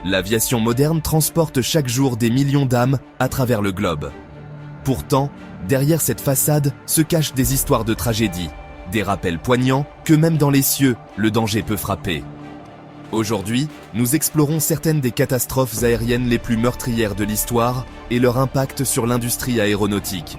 L'aviation moderne transporte chaque jour des millions d'âmes à travers le globe. Pourtant, derrière cette façade se cachent des histoires de tragédie, des rappels poignants que même dans les cieux, le danger peut frapper. Aujourd'hui, nous explorons certaines des catastrophes aériennes les plus meurtrières de l'histoire et leur impact sur l'industrie aéronautique.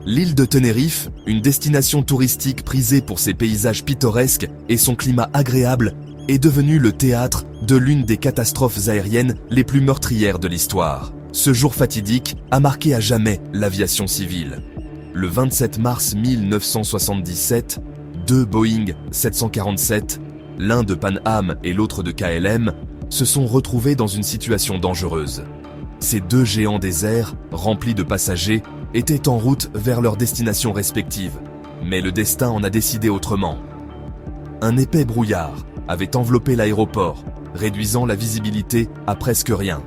L'île de Tenerife, une destination touristique prisée pour ses paysages pittoresques et son climat agréable, est devenue le théâtre de l'une des catastrophes aériennes les plus meurtrières de l'histoire. Ce jour fatidique a marqué à jamais l'aviation civile. Le 27 mars 1977, deux Boeing 747, l'un de Pan Am et l'autre de KLM, se sont retrouvés dans une situation dangereuse. Ces deux géants des airs, remplis de passagers, étaient en route vers leurs destinations respectives. Mais le destin en a décidé autrement. Un épais brouillard avait enveloppé l'aéroport, réduisant la visibilité à presque rien.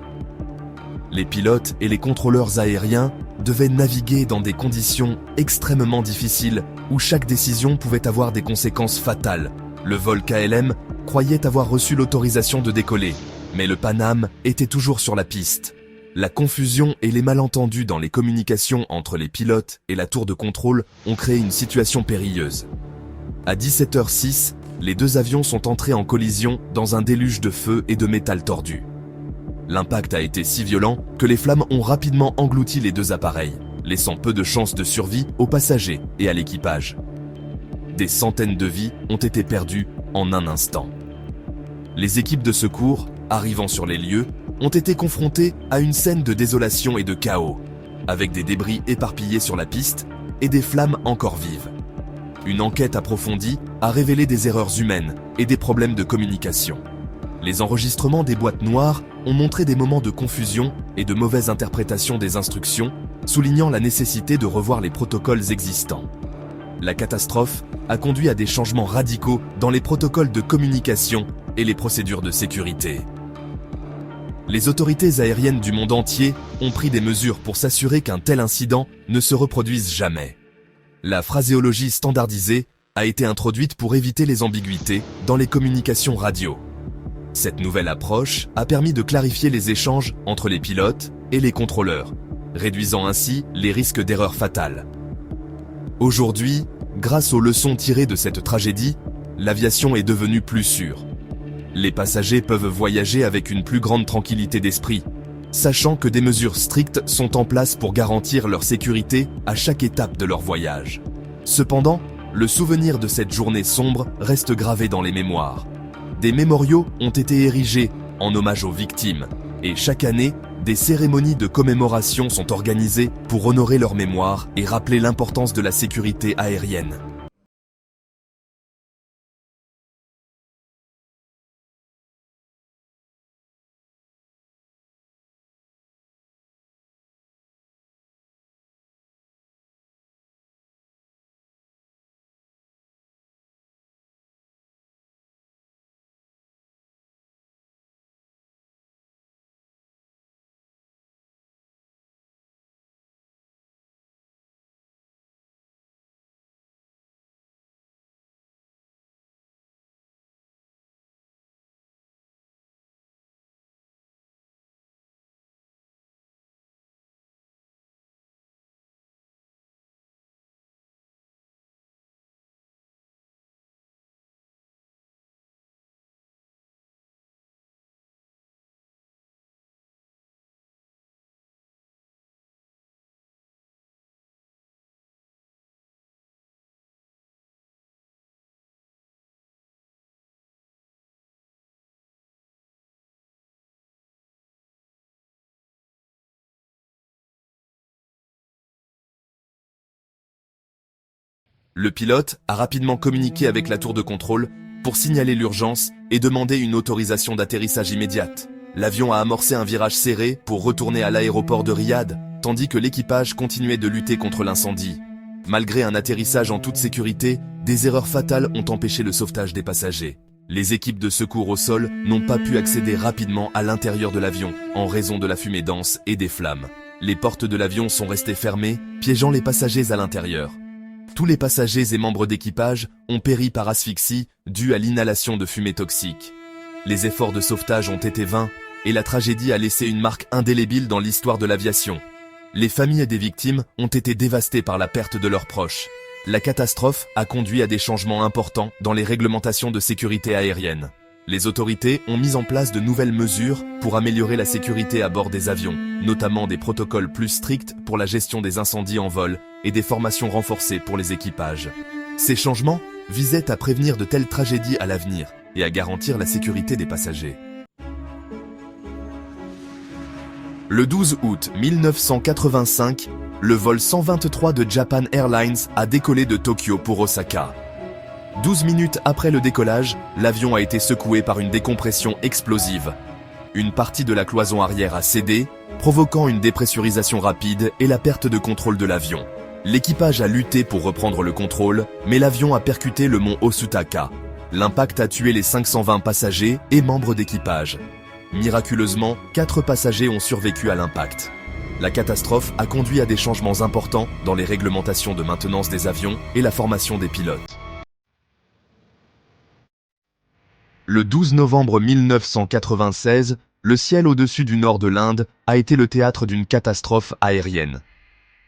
Les pilotes et les contrôleurs aériens devaient naviguer dans des conditions extrêmement difficiles où chaque décision pouvait avoir des conséquences fatales. Le vol KLM croyait avoir reçu l'autorisation de décoller, mais le Pan Am était toujours sur la piste. La confusion et les malentendus dans les communications entre les pilotes et la tour de contrôle ont créé une situation périlleuse. À 17h06, les deux avions sont entrés en collision dans un déluge de feu et de métal tordu. L'impact a été si violent que les flammes ont rapidement englouti les deux appareils, laissant peu de chances de survie aux passagers et à l'équipage. Des centaines de vies ont été perdues en un instant. Les équipes de secours, arrivant sur les lieux, ont été confrontées à une scène de désolation et de chaos, avec des débris éparpillés sur la piste et des flammes encore vives. Une enquête approfondie a révélé des erreurs humaines et des problèmes de communication. Les enregistrements des boîtes noires ont montré des moments de confusion et de mauvaise interprétation des instructions, soulignant la nécessité de revoir les protocoles existants. La catastrophe a conduit à des changements radicaux dans les protocoles de communication et les procédures de sécurité. Les autorités aériennes du monde entier ont pris des mesures pour s'assurer qu'un tel incident ne se reproduise jamais. La phraséologie standardisée a été introduite pour éviter les ambiguïtés dans les communications radio. Cette nouvelle approche a permis de clarifier les échanges entre les pilotes et les contrôleurs, réduisant ainsi les risques d'erreurs fatales. Aujourd'hui, grâce aux leçons tirées de cette tragédie, l'aviation est devenue plus sûre. Les passagers peuvent voyager avec une plus grande tranquillité d'esprit, sachant que des mesures strictes sont en place pour garantir leur sécurité à chaque étape de leur voyage. Cependant, le souvenir de cette journée sombre reste gravé dans les mémoires. Des mémoriaux ont été érigés en hommage aux victimes, et chaque année, des cérémonies de commémoration sont organisées pour honorer leur mémoire et rappeler l'importance de la sécurité aérienne. Le pilote a rapidement communiqué avec la tour de contrôle pour signaler l'urgence et demander une autorisation d'atterrissage immédiate. L'avion a amorcé un virage serré pour retourner à l'aéroport de Riyad, tandis que l'équipage continuait de lutter contre l'incendie. Malgré un atterrissage en toute sécurité, des erreurs fatales ont empêché le sauvetage des passagers. Les équipes de secours au sol n'ont pas pu accéder rapidement à l'intérieur de l'avion en raison de la fumée dense et des flammes. Les portes de l'avion sont restées fermées, piégeant les passagers à l'intérieur. Tous les passagers et membres d'équipage ont péri par asphyxie due à l'inhalation de fumée toxique. Les efforts de sauvetage ont été vains, et la tragédie a laissé une marque indélébile dans l'histoire de l'aviation. Les familles des victimes ont été dévastées par la perte de leurs proches. La catastrophe a conduit à des changements importants dans les réglementations de sécurité aérienne. Les autorités ont mis en place de nouvelles mesures pour améliorer la sécurité à bord des avions, notamment des protocoles plus stricts pour la gestion des incendies en vol et des formations renforcées pour les équipages. Ces changements visaient à prévenir de telles tragédies à l'avenir et à garantir la sécurité des passagers. Le 12 août 1985, le vol 123 de Japan Airlines a décollé de Tokyo pour Osaka. 12 minutes après le décollage, l'avion a été secoué par une décompression explosive. Une partie de la cloison arrière a cédé, provoquant une dépressurisation rapide et la perte de contrôle de l'avion. L'équipage a lutté pour reprendre le contrôle, mais l'avion a percuté le mont Osutaka. L'impact a tué les 520 passagers et membres d'équipage. Miraculeusement, 4 passagers ont survécu à l'impact. La catastrophe a conduit à des changements importants dans les réglementations de maintenance des avions et la formation des pilotes. Le 12 novembre 1996, le ciel au-dessus du nord de l'Inde a été le théâtre d'une catastrophe aérienne.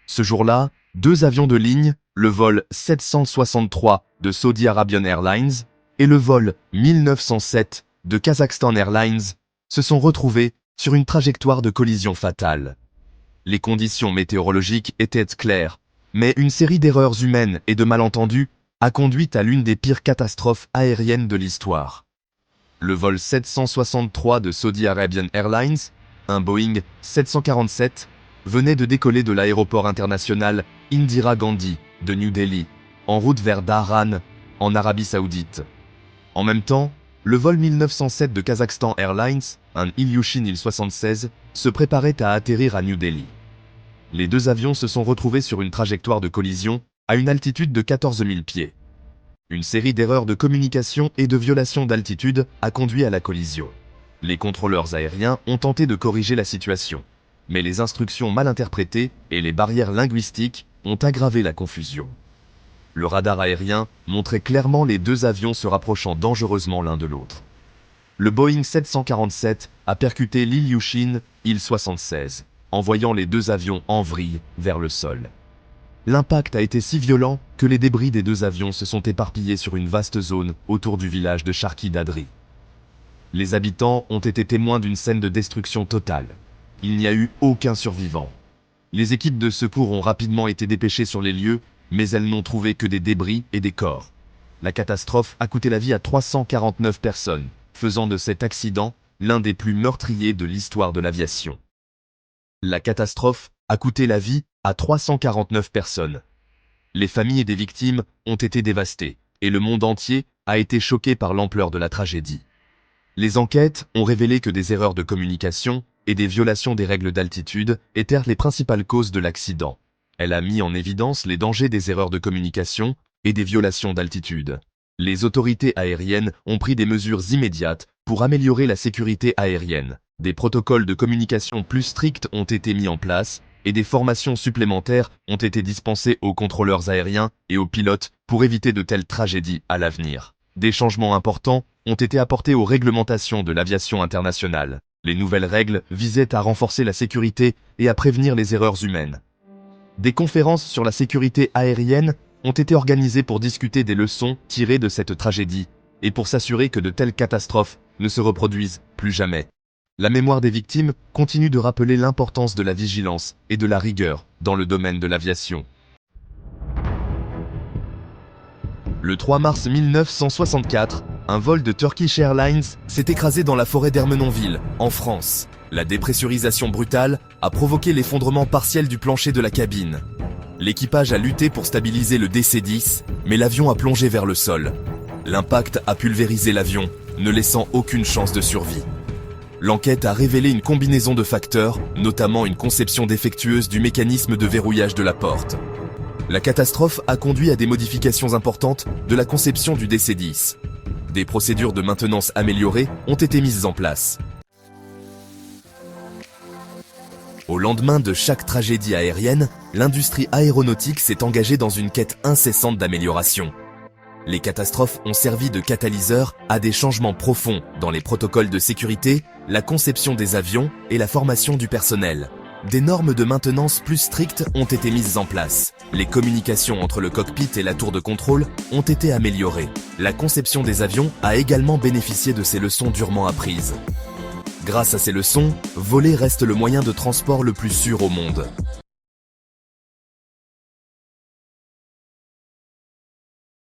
Ce jour-là, 2 avions de ligne, le vol 763 de Saudi Arabian Airlines et le vol 1907 de Kazakhstan Airlines, se sont retrouvés sur une trajectoire de collision fatale. Les conditions météorologiques étaient claires, mais une série d'erreurs humaines et de malentendus a conduit à l'une des pires catastrophes aériennes de l'histoire. Le vol 763 de Saudi Arabian Airlines, un Boeing 747, venait de décoller de l'aéroport international Indira Gandhi de New Delhi, en route vers Dhahran, en Arabie Saoudite. En même temps, le vol 1907 de Kazakhstan Airlines, un Ilyushin Il-76, se préparait à atterrir à New Delhi. Les 2 avions se sont retrouvés sur une trajectoire de collision à une altitude de 14 000 pieds. Une série d'erreurs de communication et de violations d'altitude a conduit à la collision. Les contrôleurs aériens ont tenté de corriger la situation, mais les instructions mal interprétées et les barrières linguistiques ont aggravé la confusion. Le radar aérien montrait clairement les 2 avions se rapprochant dangereusement l'un de l'autre. Le Boeing 747 a percuté l'Ilyushin Il-76, envoyant les 2 avions en vrille vers le sol. L'impact a été si violent que les débris des 2 avions se sont éparpillés sur une vaste zone autour du village de Charki Dadri. Les habitants ont été témoins d'une scène de destruction totale. Il n'y a eu aucun survivant. Les équipes de secours ont rapidement été dépêchées sur les lieux, mais elles n'ont trouvé que des débris et des corps. La catastrophe a coûté la vie à 349 personnes, faisant de cet accident l'un des plus meurtriers de l'histoire de l'aviation. La catastrophe a coûté la vie à 349 personnes. Les familles des victimes ont été dévastées, et le monde entier a été choqué par l'ampleur de la tragédie. Les enquêtes ont révélé que des erreurs de communication et des violations des règles d'altitude étaient les principales causes de l'accident. Elle a mis en évidence les dangers des erreurs de communication et des violations d'altitude. Les autorités aériennes ont pris des mesures immédiates pour améliorer la sécurité aérienne. Des protocoles de communication plus stricts ont été mis en place et des formations supplémentaires ont été dispensées aux contrôleurs aériens et aux pilotes pour éviter de telles tragédies à l'avenir. Des changements importants ont été apportés aux réglementations de l'aviation internationale. Les nouvelles règles visaient à renforcer la sécurité et à prévenir les erreurs humaines. Des conférences sur la sécurité aérienne ont été organisées pour discuter des leçons tirées de cette tragédie et pour s'assurer que de telles catastrophes ne se reproduisent plus jamais. La mémoire des victimes continue de rappeler l'importance de la vigilance et de la rigueur dans le domaine de l'aviation. Le 3 mars 1964, un vol de Turkish Airlines s'est écrasé dans la forêt d'Ermenonville, en France. La dépressurisation brutale a provoqué l'effondrement partiel du plancher de la cabine. L'équipage a lutté pour stabiliser le DC-10, mais l'avion a plongé vers le sol. L'impact a pulvérisé l'avion, ne laissant aucune chance de survie. L'enquête a révélé une combinaison de facteurs, notamment une conception défectueuse du mécanisme de verrouillage de la porte. La catastrophe a conduit à des modifications importantes de la conception du DC-10. Des procédures de maintenance améliorées ont été mises en place. Au lendemain de chaque tragédie aérienne, l'industrie aéronautique s'est engagée dans une quête incessante d'amélioration. Les catastrophes ont servi de catalyseur à des changements profonds dans les protocoles de sécurité, la conception des avions et la formation du personnel. Des normes de maintenance plus strictes ont été mises en place. Les communications entre le cockpit et la tour de contrôle ont été améliorées. La conception des avions a également bénéficié de ces leçons durement apprises. Grâce à ces leçons, voler reste le moyen de transport le plus sûr au monde.